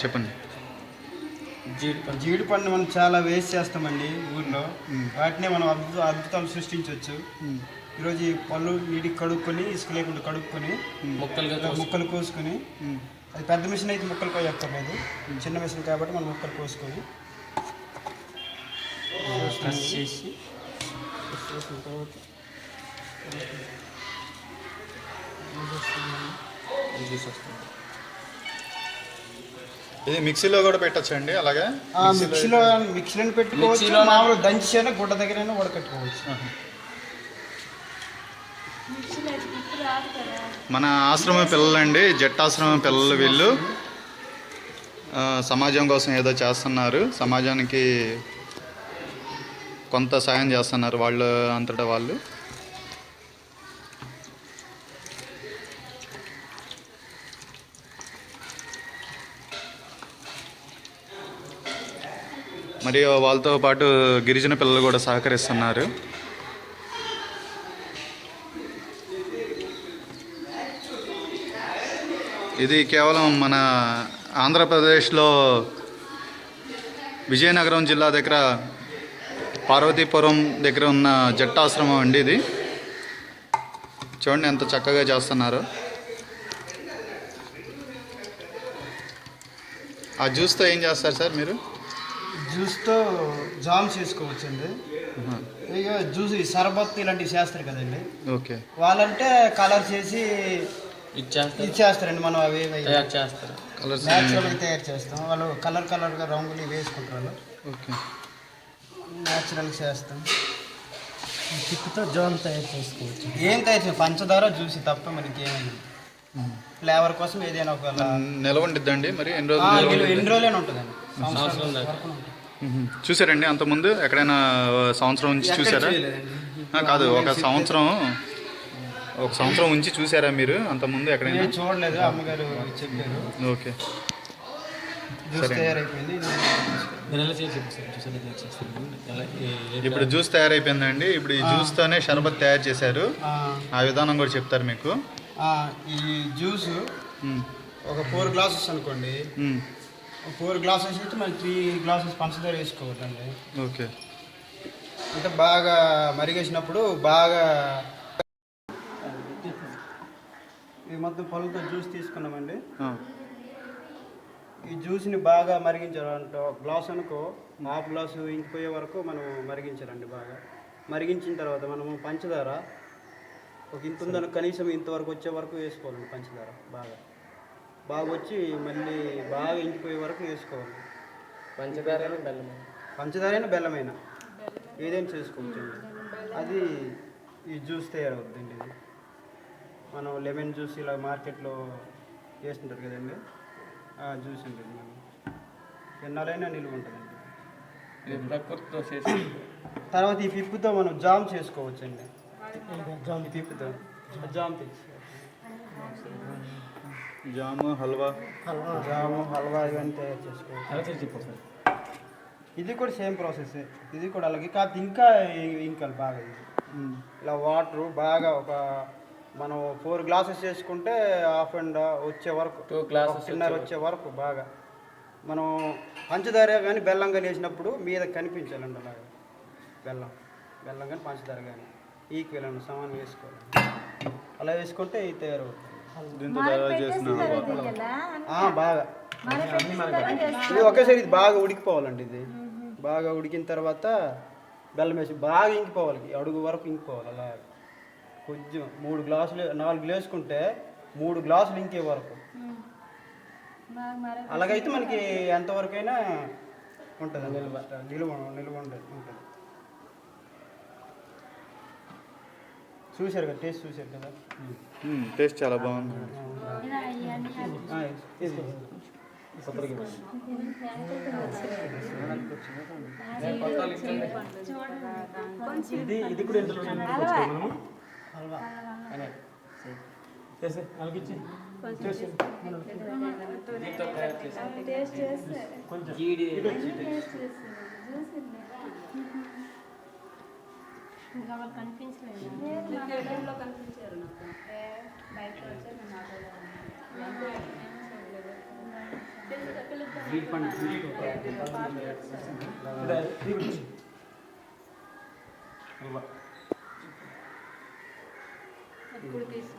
చెప్పండి. జీడిపండు మనం చాలా వేస్ట్ చేస్తామండి ఊర్లో. వాటినే మనం అద్భుతాలు సృష్టించవచ్చు. ఈరోజు ఈ పళ్ళు నీటికి కడుక్కొని, ఇసుక లేకుండా కడుక్కొని ముక్కలు కోసుకొని, అది పెద్ద మిషన్ అయితే ముక్కలు కోయక్కర్లేదు, చిన్న మిషన్ కాబట్టి మనం ముక్కలు కోసుకొని చేసిన తర్వాత ఇది మిక్సీలో కూడా పెట్టచ్చండి. అలాగే మిక్సీలో పెట్టుకోవచ్చు, మామూలు దంచి గుడ్డ దగ్గరైనా ఉడకట్టుకోవచ్చు. మన ఆశ్రమం పిల్లలండి, జట్టాశ్రమం పిల్లలు. వీళ్ళు సమాజం కోసం ఏదో చేస్తున్నారు, సమాజానికి కొంత సాయం చేస్తున్నారు వాళ్ళు అంతటా వాళ్ళు. మరియు వాళ్ళతో పాటు గిరిజన పిల్లలు కూడా సహకరిస్తున్నారు. ఇది కేవలం మన ఆంధ్రప్రదేశ్లో విజయనగరం జిల్లా దగ్గర పార్వతీపురం దగ్గర ఉన్న జట్టాశ్రమం అండి. ఇది చూడండి ఎంత చక్కగా చేస్తున్నారో. ఆ జ్యూస్తో ఏం చేస్తారు సార్ మీరు? జ్యూస్తో జామ్ చేసుకోవచ్చండి. ఇక జ్యూస్ సర్బత్ ఇలాంటివి చేస్తారు కదండి. ఓకే. వాళ్ళంటే కలర్ చేసి ఇచ్చేస్తారండి. మనం అవి చేస్తారు, న్యాచురల్గా తయారు చేస్తాం. వాళ్ళు కలర్గా రంగులు వేసుకుంటారు. ఓకే. న్యాచురల్గా చేస్తాం. టిప్తో జామ్ తయారు చేసుకోవచ్చు. ఏం తయారు పంచదార జ్యూస్ తప్ప మనకి ఏమైనా ఫ్లేవర్ కోసం ఏదైనా ఒక నిలవ ఉండిద్దండి. మరి ఎన్ని రోజులైనా ఉంటుందండి. చూసారండి అంతకుముందు ఎక్కడైనా సంవత్సరం నుంచి చూసారా? కాదు, ఒక సంవత్సరం ఉంచి చూసారా మీరు అంతకుముందు ఎక్కడైనా? చూడలేదు, అమ్మగారు చెప్పారు. ఓకే, తయారైపోయింది. ఇప్పుడు జ్యూస్ తయారైపోయిందండి. ఇప్పుడు ఈ జ్యూస్తోనే షర్బత్ తయారు చేశారు. ఆ విధానం కూడా చెప్తారు మీకు. ఈ జ్యూస్ ఒక 4 గ్లాసెస్ అనుకోండి. 4 గ్లాసెస్ అయితే మనకి 3 గ్లాసెస్ పంచదార వేసుకోవద్దండి. ఓకే. అంటే బాగా మరిగేసినప్పుడు బాగా ఈ మొత్తం పళ్ళతో జ్యూస్ తీసుకున్నామండి. ఈ జ్యూస్ని బాగా మరిగించాలంటే గ్లాస్ అనుకో హాఫ్ గ్లాసు ఇంకిపోయే వరకు మనం మరిగించాలండి. బాగా మరిగించిన తర్వాత మనము పంచదార ఒక ఇంత ఉందని కనీసం ఇంతవరకు వచ్చే వరకు వేసుకోవాలండి. పంచదార బాగా వచ్చి మళ్ళీ బాగా ఇంకిపోయే వరకు వేసుకోవాలి. పంచదారైనా బెల్లమైనా ఏదైనా చేసుకోవచ్చండి. అది ఈ జ్యూస్ తయారవుతుందండి. ఇది మనం లెమన్ జ్యూస్ ఇలా మార్కెట్లో వేస్తుంటారు కదండి, ఆ జ్యూస్ ఉంటుంది. మనం ఎన్నాళ్ళైనా నిలువ ఉంటుందండి. తర్వాత ఈ పిప్పుతో మనం జామ్ చేసుకోవచ్చండి. పిప్పుతో జామ్ జాము హల్వా ఇవన్నీ తయారు చేసుకోవచ్చు. ఇది కూడా సేమ్ ప్రాసెస్. ఇది కూడా అలాగే కాకపోతే ఇంకా ఇంకాలి బాగా. ఇలా వాటరు బాగా ఒక మనం 4 గ్లాసెస్ చేసుకుంటే హాఫ్ అండ్ వచ్చే వరకు 2 గ్లాసెస్ వచ్చే వరకు బాగా మనం పంచదార కానీ బెల్లం కానీ వేసినప్పుడు మీద కనిపించాలండి. అలాగా బెల్లం కానీ పంచదార కానీ ఈక్వల్ అండి, సమానం వేసుకోవాలి. అలా వేసుకుంటే ఇది తయారవుతుంది. బాగా ఇది ఒకేసారి ఇది బాగా ఉడికిపోవాలండి. ఇది బాగా ఉడికిన తర్వాత బెల్లం వేసి బాగా ఇంకిపోవాలి, అడుగు వరకు ఇంకిపోవాలి. అలా కొంచెం 3 గ్లాసులు 4 వేసుకుంటే 3 గ్లాసులు ఇంకే వరకు. అలాగైతే మనకి ఎంతవరకైనా ఉంటుంది, నిలువ ఉంటుంది. చూశారు కదా, టేస్ట్ చూశారు కదా. టేస్ట్ చాలా బాగుంది. ఇది కూడా ఎంత ఇంకా వాళ్ళు కనిపించలేదు. కనిపించారు నాకు బయట వచ్చారు. ఇప్పుడు తీసు